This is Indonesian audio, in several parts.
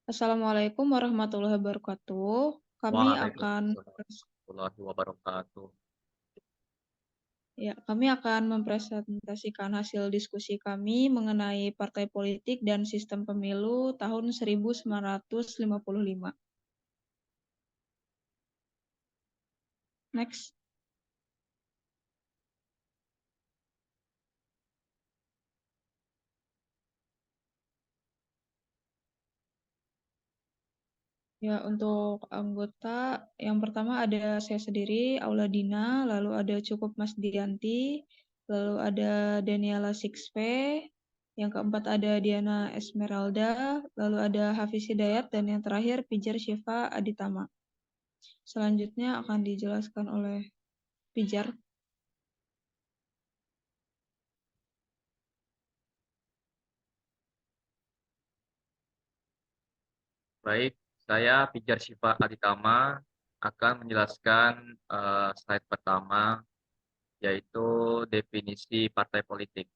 Assalamualaikum warahmatullahi wabarakatuh. Kami akan Waalaikumsalam warahmatullahi wabarakatuh. kami akan mempresentasikan hasil diskusi kami mengenai partai politik dan sistem pemilu tahun 1955. Next. Ya, untuk anggota yang pertama ada saya sendiri, Auladina, lalu ada Cukup Mas Dianti, lalu ada Daniela Sixpe, yang keempat ada Diana Esmeralda, lalu ada Hafiz Hidayat, dan yang terakhir Pijar Syifa Aditama. Selanjutnya akan dijelaskan oleh Pijar. Baik, saya Pijar Syifa Aditama akan menjelaskan slide pertama, yaitu definisi partai politik.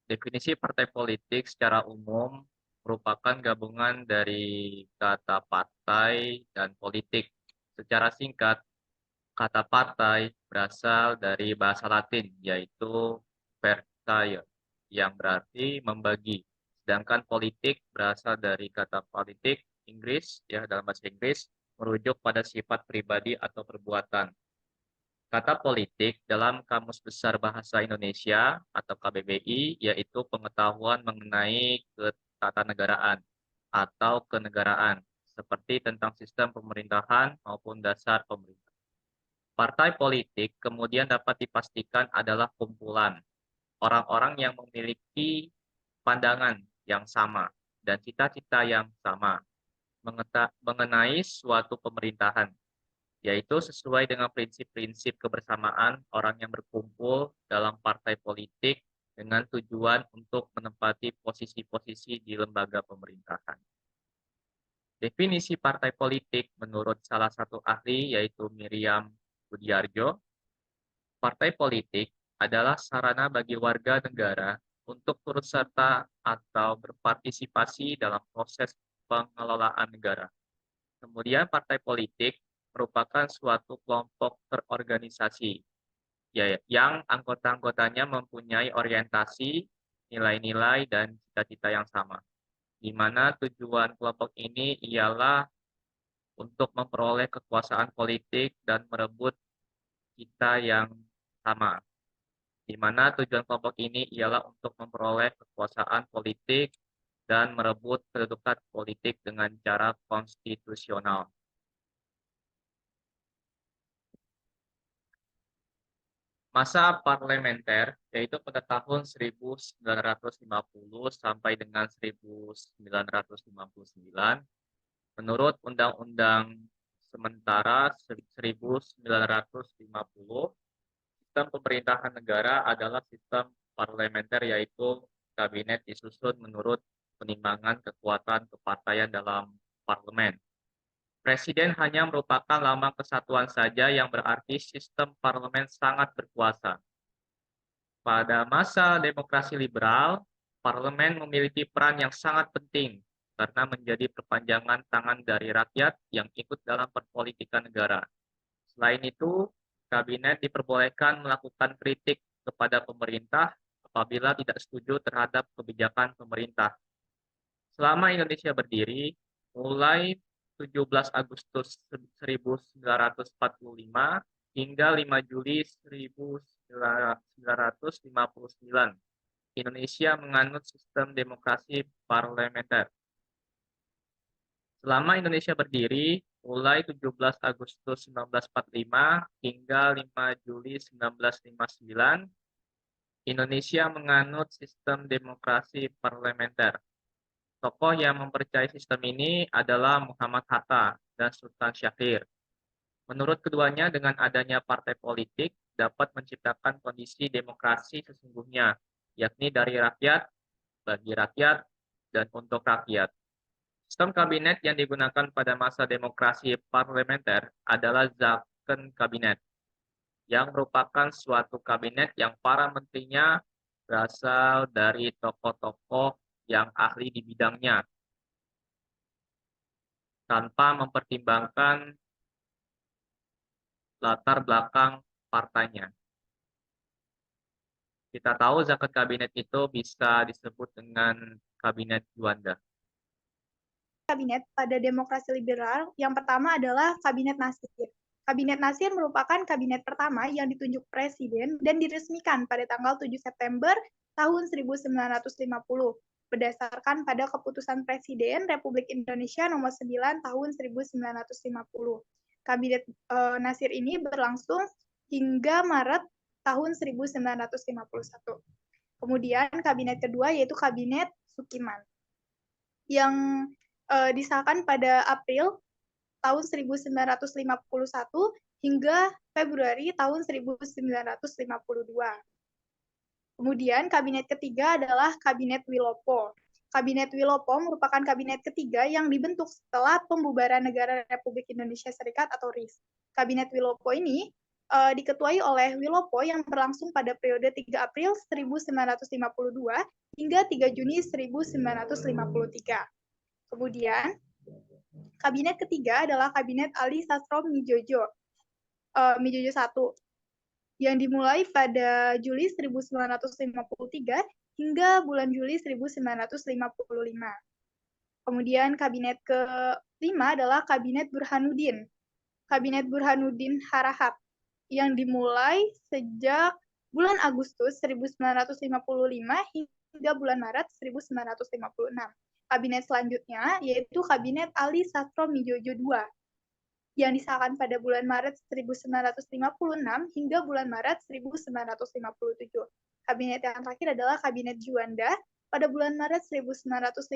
Definisi partai politik secara umum merupakan gabungan dari kata partai dan politik. Secara singkat, kata partai berasal dari bahasa Latin, yaitu partire, yang berarti membagi. Sedangkan politik berasal dari kata politik Inggris, ya dalam bahasa Inggris, merujuk pada sifat pribadi atau perbuatan. Kata politik dalam Kamus Besar Bahasa Indonesia atau KBBI yaitu pengetahuan mengenai ketatanegaraan atau kenegaraan, seperti tentang sistem pemerintahan maupun dasar pemerintah. Partai politik kemudian dapat dipastikan adalah kumpulan orang-orang yang memiliki pandangan yang sama dan cita-cita yang sama mengenai suatu pemerintahan, yaitu sesuai dengan prinsip-prinsip kebersamaan orang yang berkumpul dalam partai politik dengan tujuan untuk menempati posisi-posisi di lembaga pemerintahan. Definisi partai politik menurut salah satu ahli yaitu Miriam Budiarjo, partai politik adalah sarana bagi warga negara untuk turut serta atau berpartisipasi dalam proses pengelolaan negara. Kemudian partai politik merupakan suatu kelompok terorganisasi yang anggota-anggotanya mempunyai orientasi, nilai-nilai, dan cita-cita yang sama, di mana tujuan kelompok ini ialah untuk memperoleh kekuasaan politik dan merebut cita yang sama, di mana tujuan kelompok ini ialah untuk memperoleh kekuasaan politik dan merebut kedudukan politik dengan cara konstitusional. Masa parlementer, yaitu pada tahun 1950 sampai dengan 1959, menurut Undang-Undang Sementara 1950, sistem pemerintahan negara adalah sistem parlementer, yaitu kabinet disusun menurut penimbangan kekuatan kepartaian dalam parlemen. Presiden hanya merupakan lambang kesatuan saja yang berarti sistem parlemen sangat berkuasa. Pada masa demokrasi liberal, parlemen memiliki peran yang sangat penting karena menjadi perpanjangan tangan dari rakyat yang ikut dalam perpolitikan negara. Selain itu, kabinet diperbolehkan melakukan kritik kepada pemerintah apabila tidak setuju terhadap kebijakan pemerintah. Selama Indonesia berdiri, mulai 17 Agustus 1945 hingga 5 Juli 1959, Indonesia menganut sistem demokrasi parlementer. Selama Indonesia berdiri, mulai 17 Agustus 1945 hingga 5 Juli 1959, Indonesia menganut sistem demokrasi parlementer. Tokoh yang mempercayai sistem ini adalah Muhammad Hatta dan Sultan Syahrir. Menurut keduanya, dengan adanya partai politik dapat menciptakan kondisi demokrasi sesungguhnya, yakni dari rakyat, bagi rakyat, dan untuk rakyat. Sistem kabinet yang digunakan pada masa demokrasi parlementer adalah Zakon Kabinet, yang merupakan suatu kabinet yang para menterinya berasal dari tokoh-tokoh yang ahli di bidangnya. tanpa mempertimbangkan latar belakang partainya. Kita tahu zakat kabinet itu bisa disebut dengan kabinet Juanda. Kabinet pada demokrasi liberal, yang pertama adalah Kabinet Nasir. Kabinet Nasir merupakan kabinet pertama yang ditunjuk presiden dan diresmikan pada tanggal 7 September tahun 1950 berdasarkan pada keputusan Presiden Republik Indonesia nomor 9 tahun 1950. Kabinet Nasir ini berlangsung hingga Maret tahun 1951. Kemudian kabinet kedua yaitu Kabinet Sukiman yang disahkan pada April tahun 1951 hingga Februari tahun 1952. Kemudian kabinet ketiga adalah Kabinet Wilopo. Kabinet Wilopo merupakan kabinet ketiga yang dibentuk setelah pembubaran Negara Republik Indonesia Serikat atau RIS. Kabinet Wilopo ini diketuai oleh Wilopo yang berlangsung pada periode 3 April 1952 hingga 3 Juni 1953. Kemudian, kabinet ketiga adalah Kabinet Ali Sastro Midjojo, Midjojo I, yang dimulai pada Juli 1953 hingga bulan Juli 1955. Kemudian kabinet kelima adalah Kabinet Burhanuddin. Kabinet Burhanuddin Harahap, yang dimulai sejak bulan Agustus 1955 hingga bulan Maret 1956. Kabinet selanjutnya yaitu Kabinet Ali Sastro Midjojo II yang disahkan pada bulan Maret 1956 hingga bulan Maret 1957. Kabinet yang terakhir adalah Kabinet Juanda pada bulan Maret 1957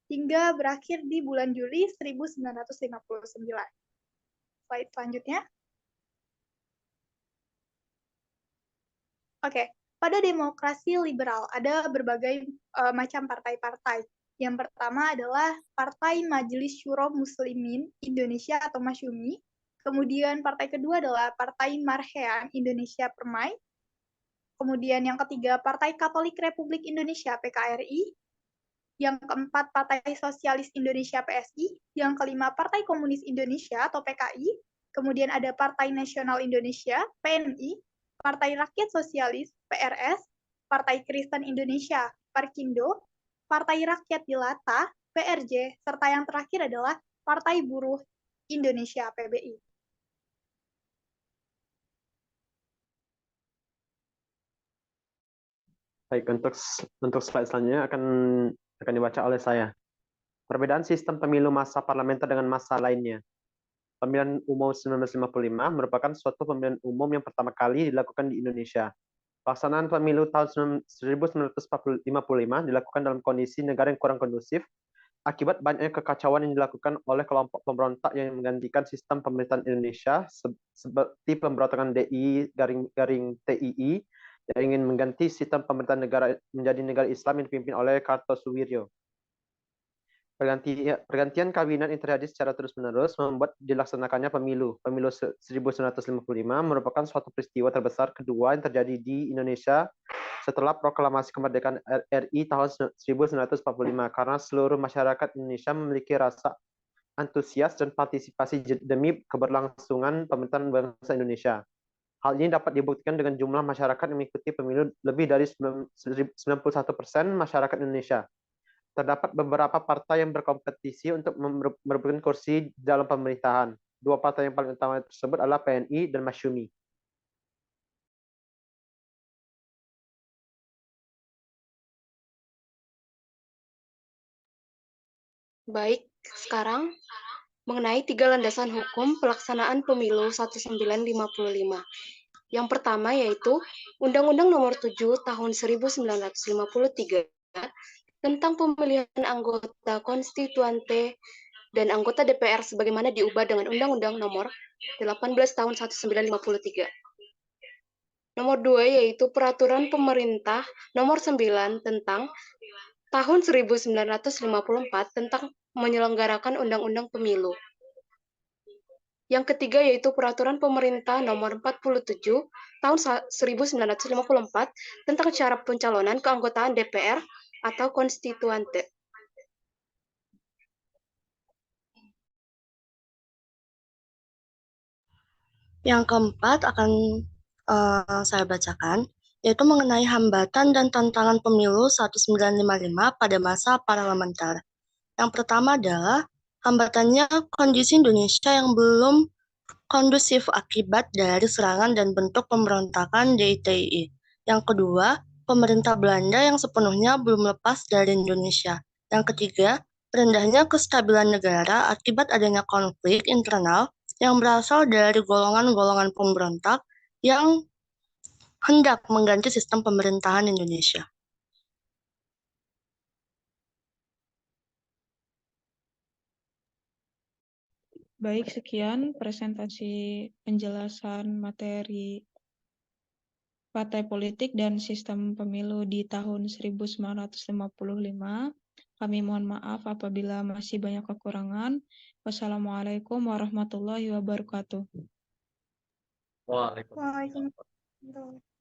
hingga berakhir di bulan Juli 1959. Slide selanjutnya. Oke, pada demokrasi liberal ada berbagai macam partai-partai. Yang pertama adalah Partai Majelis Syuro Muslimin Indonesia atau Masyumi. Kemudian partai kedua adalah Partai Marhean Indonesia Permai. Kemudian yang ketiga Partai Katolik Republik Indonesia PKRI. Yang keempat Partai Sosialis Indonesia PSI. Yang kelima Partai Komunis Indonesia atau PKI. Kemudian ada Partai Nasional Indonesia PNI. Partai Rakyat Sosialis PRS. Partai Kristen Indonesia Parkindo. Partai Rakyat Jelata, PRJ, serta yang terakhir adalah Partai Buruh Indonesia, PBI. Baik, untuk slide selanjutnya akan dibaca oleh saya. Perbedaan sistem pemilu masa parlementer dengan masa lainnya. Pemilihan umum 1955 merupakan suatu pemilihan umum yang pertama kali dilakukan di Indonesia. Pelaksanaan pemilu tahun 1955 dilakukan dalam kondisi negara yang kurang kondusif akibat banyaknya kekacauan yang dilakukan oleh kelompok pemberontak yang menggantikan sistem pemerintahan Indonesia seperti pemberontakan DI-TII yang ingin mengganti sistem pemerintahan negara menjadi negara Islam yang dipimpin oleh Kartosuwiryo. Pergantian kabinet yang terjadi secara terus-menerus membuat dilaksanakannya pemilu. Pemilu 1955 merupakan suatu peristiwa terbesar kedua yang terjadi di Indonesia setelah proklamasi kemerdekaan RI tahun 1945 karena seluruh masyarakat Indonesia memiliki rasa antusias dan partisipasi demi keberlangsungan pemerintahan bangsa Indonesia. Hal ini dapat dibuktikan dengan jumlah masyarakat yang mengikuti pemilu lebih dari 91% masyarakat Indonesia. Terdapat beberapa partai yang berkompetisi untuk merebutkan kursi dalam pemerintahan. Dua partai yang paling utama tersebut adalah PNI dan Masyumi. Baik, sekarang mengenai 3 landasan hukum pelaksanaan pemilu 1955. Yang pertama yaitu Undang-Undang Nomor 7 Tahun 1953 tentang pemilihan anggota konstituante dan anggota DPR sebagaimana diubah dengan Undang-Undang Nomor 18 Tahun 1953. Nomor 2 yaitu Peraturan Pemerintah Nomor 9 tentang Tahun 1954 tentang menyelenggarakan Undang-Undang Pemilu. Yang ketiga yaitu Peraturan Pemerintah Nomor 47 Tahun 1954 tentang cara pencalonan keanggotaan DPR atau konstituante. Yang keempat akan saya bacakan, yaitu mengenai hambatan dan tantangan pemilu 1955 pada masa parlementer. Yang pertama adalah hambatannya kondisi Indonesia yang belum kondusif akibat dari serangan dan bentuk pemberontakan DITI. Yang kedua, pemerintah Belanda yang sepenuhnya belum lepas dari Indonesia. Yang ketiga, rendahnya kestabilan negara akibat adanya konflik internal yang berasal dari golongan-golongan pemberontak yang hendak mengganti sistem pemerintahan Indonesia. Baik, sekian presentasi penjelasan materi partai politik dan sistem pemilu di tahun 1955. Kami mohon maaf apabila masih banyak kekurangan. Wassalamualaikum warahmatullahi wabarakatuh. Waalaikumsalam. Waalaikumsalam.